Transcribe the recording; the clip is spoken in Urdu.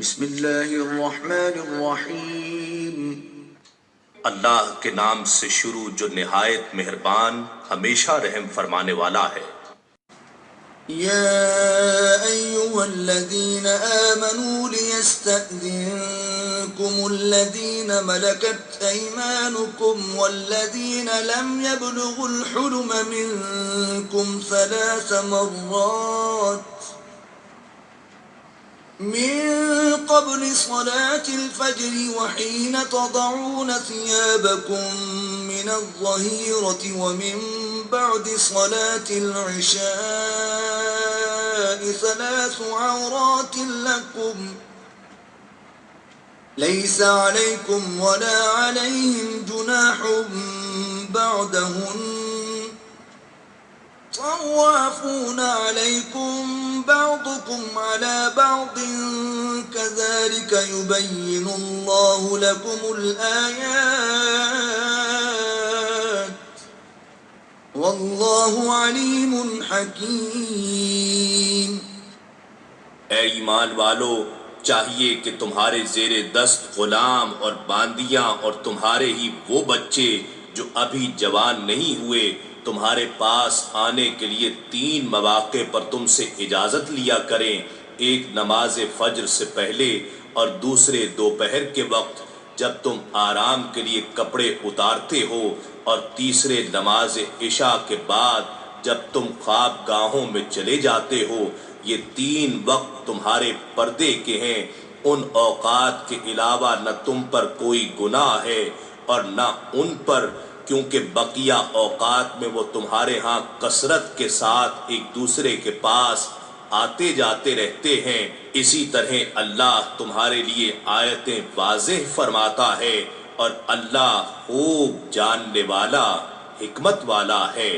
بسم اللہ الرحمن الرحیم۔ اللہ کے نام سے شروع جو نہایت مہربان ہمیشہ رحم فرمانے والا ہے۔ یا ایہا الذین آمنوا لیستأذنکم الذین ملکت ایمانکم والذین لم یبلغوا الحلم منکم ثلاث مرات من قبل صلاة الفجر وحين تضعون ثيابكم من الظهيرة ومن بعد صلاة العشاء ثلاث عورات لكم ليس عليكم ولا عليهم جناح بعدهن طوافون عليكم بعضكم على بعض كذلك يبين الله لكم الآيات والله عليم حكيم۔ اے ایمان والو، چاہیے کہ تمہارے زیر دست غلام اور باندیاں اور تمہارے ہی وہ بچے جو ابھی جوان نہیں ہوئے تمہارے پاس آنے کے لیے 3 مواقع پر تم سے اجازت لیا کریں، ایک نماز فجر سے پہلے اور دوسرے دوپہر کے وقت جب تم آرام کے لیے کپڑے اتارتے ہو، اور تیسرے نماز عشاء کے بعد جب تم خواب گاہوں میں چلے جاتے ہو۔ یہ 3 وقت تمہارے پردے کے ہیں، ان اوقات کے علاوہ نہ تم پر کوئی گناہ ہے اور نہ ان پر، کیونکہ بقیہ اوقات میں وہ تمہارے ہاں کثرت کے ساتھ ایک دوسرے کے پاس آتے جاتے رہتے ہیں۔ اسی طرح اللہ تمہارے لیے آیتیں واضح فرماتا ہے، اور اللہ خوب جاننے والا، حکمت والا ہے۔